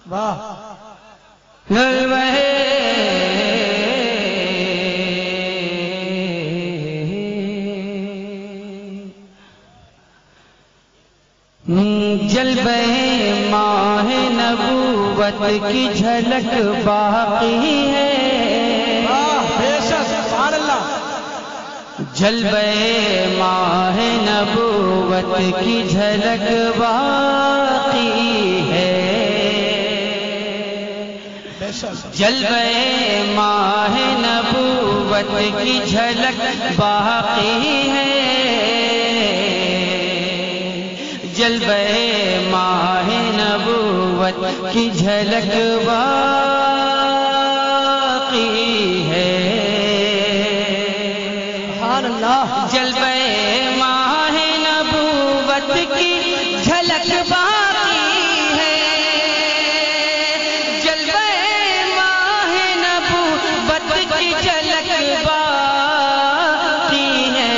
واہ جلوہ ماہ نبوت کی جھلک باقی ہے، بے شک سبحان اللہ۔ جلوہ ماہ نبوت کی جھلک باقی ہے، جلوہ ماہ نبوت کی جھلک باقی ہے، جلوہ ماہ نبوت کی جھلک باقی ہے، سبحان اللہ۔ جلوہ ماہ نبوت کی جھلک باقی ہے، جلوہ ماہ نبوت کی جھلک باقی ہے،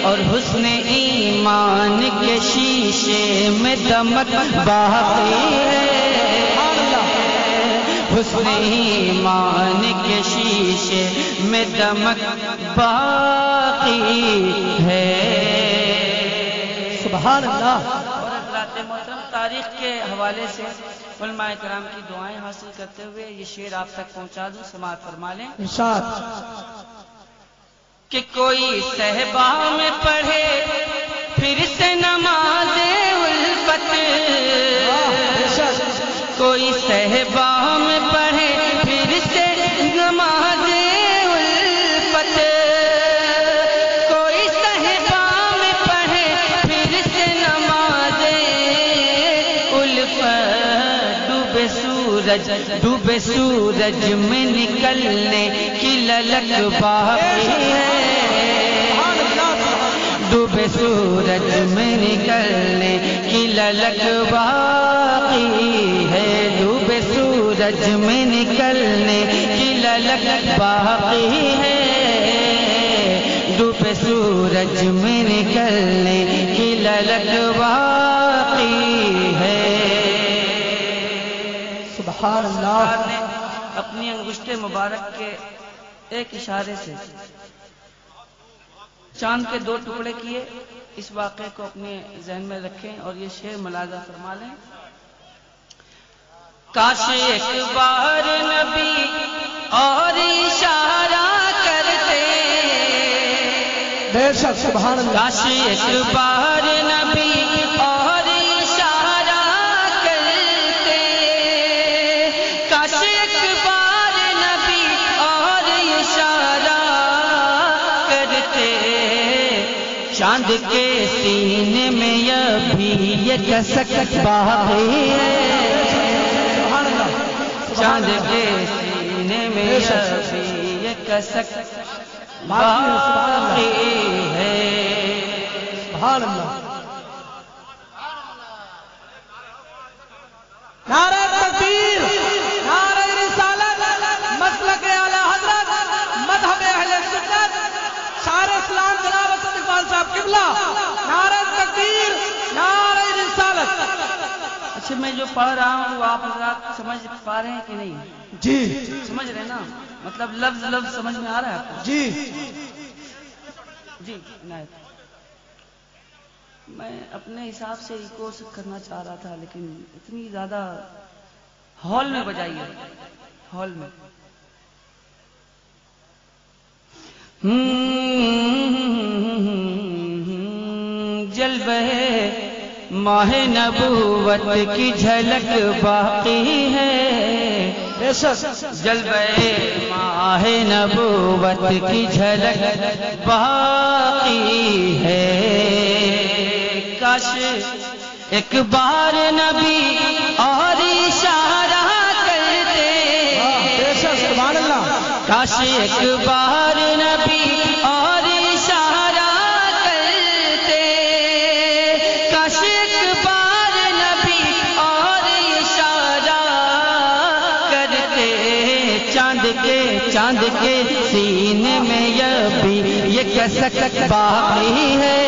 اور حسن ایمان کے شیشے میں دمک باقی ہے، حسن ایمان کے شیشے میں دمک باقی ہے، سبحان اللہ۔ اور حضرات محترم، تاریخ کے حوالے سے علماء کرام کی دعائیں حاصل کرتے ہوئے یہ شعر آپ تک پہنچا دوں، سماعت فرما لیں۔ ارشاد۔ کہ کوئی صحبا میں پڑھے پھر سے نماز الفت، کوئی صحبا میں پڑھے پھر سے نماز الفت، کوئی صحبا میں پڑھے پھر سے نماز الفت، ڈوبے سورج میں نکلنے کی للک باقی ہے، ڈوبے سورج میں نکلنے کی للک باقی ہے، ڈوبے سورج میں نکلنے کی للک باقی ہے، ڈوبے سورج میں نکلنے کی للک باقی ہے۔ سبحان اللہ۔ نے اپنی انگشت مبارک کے ایک اشارے سے چاند کے دو ٹکڑے کیے، اس واقعے کو اپنے ذہن میں رکھیں اور یہ شعر ملاحظہ فرما لیں۔ کاش ایک بار نبی اور اشارہ کرتے، بے شک سبحان اللہ۔ کاش ایک بار نبی اور اشارہ کرتے، کاش ایک بار نبی اور اشارہ کرتے، چاند کے سینے میں ابھی یہ کسک باقی ہے، چاند کے سینے میں ابھی یہ کسک باقی ہے، سبحان اللہ۔ نعرہ تکبیر، نعرہ رسالت، مسلک اعلی حضرت، مذہب اہل سنت، شار اسلام جناب اسد اقبال صاحب قبلہ، نعرہ تکبیر، نعرہ رسالت۔ اچھا، میں جو پڑھ رہا ہوں وہ آپ حضرات سمجھ پا رہے ہیں کہ نہیں؟ جی سمجھ رہے ہیں نا؟ مطلب لفظ لفظ سمجھ میں آ رہا ہے آپ کو؟ جی جی عنایت۔ میں اپنے حساب سے ایکو کرنا چاہ رہا تھا، لیکن اتنی زیادہ ہال میں بجائیے، ہال میں۔ جلوہ ماہ نبوت کی جھلک باقی ہے، جلوہ ماہ نبوت کی جھلک باقی ہے، کاش ایک بار نبی اور اشارہ کرتے، سبحان اللہ۔ کاش ایک بار نبی اور اشارہ کرتے، کاش ایک بار نبی اور اشارہ کرتے، چاند کے سینے میں ابھی یہ کسک باقی ہے،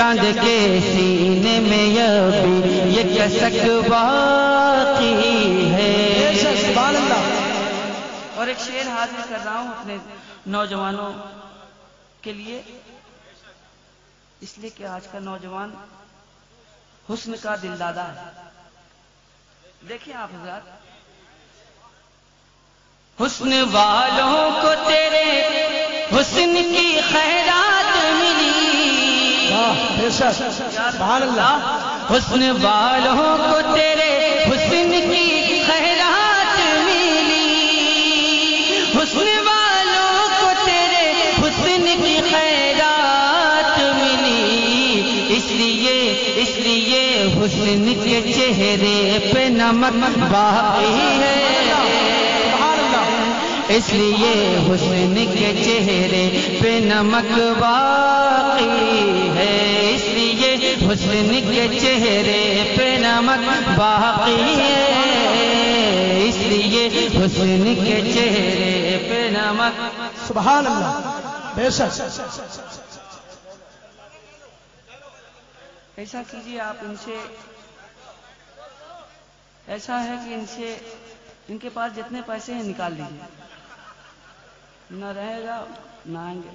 چاند کے سینے میں ابھی یہ کسک باقی ہے۔ سبحان اللہ۔ اور ایک شعر حاضر کر رہا ہوں اپنے نوجوانوں کے لیے، اس لیے کہ آج کا نوجوان حسن کا دل دادا ہے۔ دیکھیں آپ حضرات، حسن والوں کو تیرے حسن کی خیرات ملی، سبحان اللہ۔ حسن والوں کو تیرے حسن کی خیرات ملی، حسن والوں کو تیرے حسن کی خیرات ملی، اس لیے حسن کے چہرے پہ نمک باقی ہے، اس لیے حسن کے چہرے پہ نمک باقی ہے، اس لیے حسن کے چہرے پہ نمک باقی ہے، اس لیے حسن کے چہرے پہ نمک۔ سبحان اللہ۔ بے شک۔ ایسا کیجیے آپ ان سے، ایسا ہے کہ ان کے پاس جتنے پیسے ہیں نکال لیجیے، نہ رہے گا نہ آئیں گے۔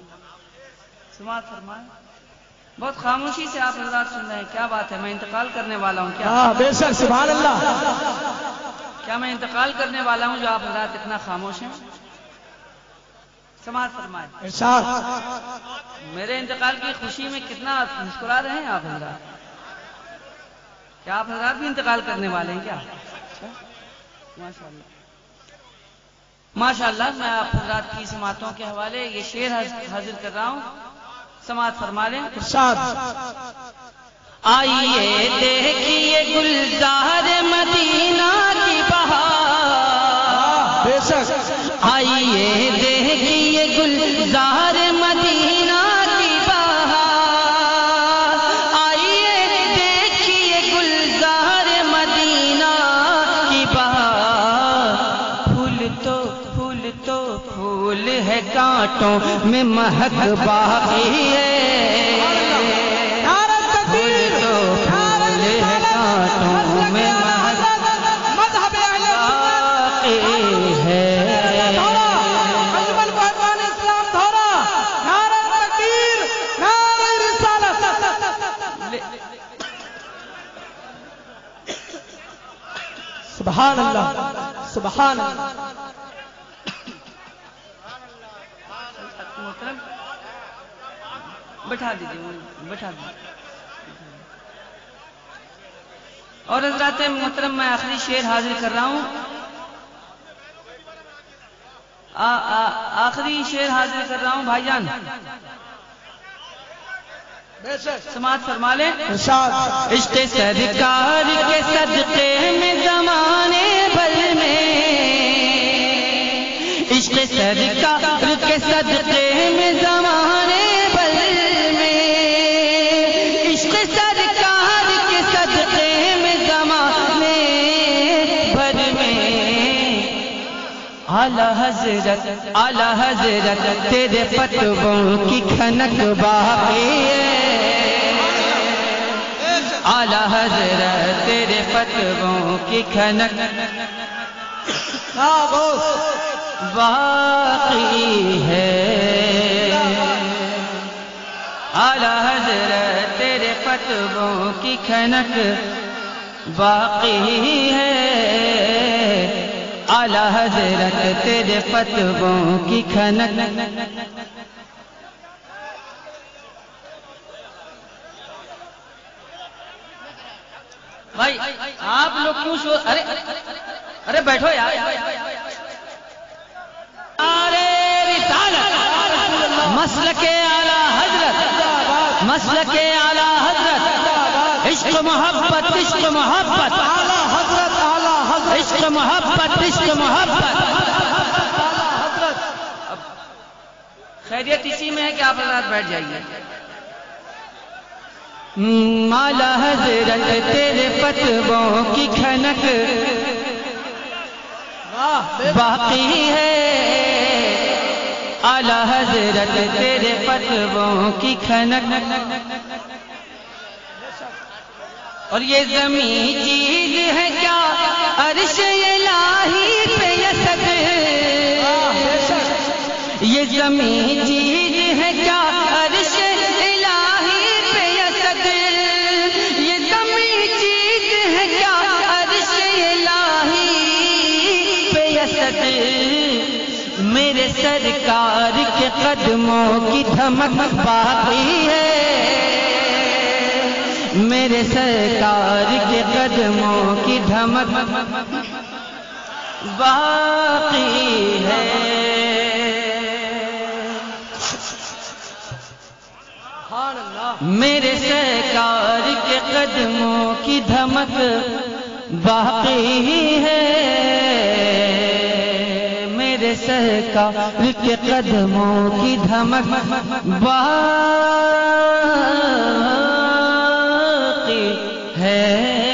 سماعت فرمائیں۔ بہت خاموشی سے آپ حضرات سن رہے ہیں، کیا بات ہے، میں انتقال کرنے والا ہوں کیا؟ بے شک۔ سبحان اللہ۔ کیا میں انتقال کرنے والا ہوں جو آپ حضرات اتنا خاموش ہیں؟ سماعت فرمائیں۔ ارشاد۔ میرے انتقال کی خوشی میں کتنا مسکرا رہے ہیں آپ حضرات؟ کیا آپ حضرات بھی انتقال کرنے والے ہیں کیا؟ ماشاءاللہ ماشاءاللہ۔ میں آپ حضرات کی سماعتوں کے حوالے یہ شعر حاضر کر رہا ہوں، سماعت فرما لیں۔ ارشاد۔ آئیے دیکھیے گلزار مدینہ کی بہار، بے شک۔ آئیے دیکھیے گلزار مدینہ کی بہار، آئیے دیکھیے گلزار مدینہ کی بہار، پھول ہے کانٹوں میں مہک باقی ہے، پھول ہے کانٹوں میں مہک باقی ہے۔ سبحان اللہ۔ سبحان اللہ۔ محترم بٹھا دیجیے، بٹھا دیجیے۔ اور حضرات محترم، میں آخری شعر حاضر کر رہا ہوں، آخری شعر حاضر کر رہا ہوں بھائی جان، سماعت فرما لیں۔ عشق سرکار کے صدقے میں زمانے بھر میں، عشق سرکار کے صدقے میں زمانے بھر میں، عشق سرکار کے صدقے میں زمانے بھر میں، اعلیٰ حضرت تیرے فتووں کی کھنک باقی ہے، اعلیٰ حضرت تیرے فتووں کی کھنک باقی ہے، اعلیٰ حضرت تیرے فتووں کی کھنک باقی ہے، اعلیٰ حضرت تیرے فتووں کی کھنک۔ بھائی آپ لوگ کیوں ارے بیٹھو یار، مسلک اعلیٰ حضرت، مسلک اعلیٰ حضرت، عشق محبت، عشق محبت، اعلیٰ حضرت، اعلیٰ حضرت، عشق محبت، عشق محبت۔ خیریت اسی میں ہے کہ آپ حضرات بیٹھ جائیے۔ اعلیٰ حضرت تیرے فتووں کی کھنک باقی ہے، اعلیٰ حضرت تیرے فتووں کی کھنک اور یہ زمین چیز ہے کیا عرش الہی پہ یسد، یہ زمین چیز ہے کیا عرش الہی پہ یسد، یہ زمین چیز ہے کیا عرش الہی پہ یسد، میرے سرکار کے قدموں کی دھمک باقی ہے، میرے سرکار کے قدموں کی دھمک باقی ہے، میرے سرکار کے قدموں کی دھمک باقی ہے، میرے سرکار کے قدموں کی دھمک باقی ہے۔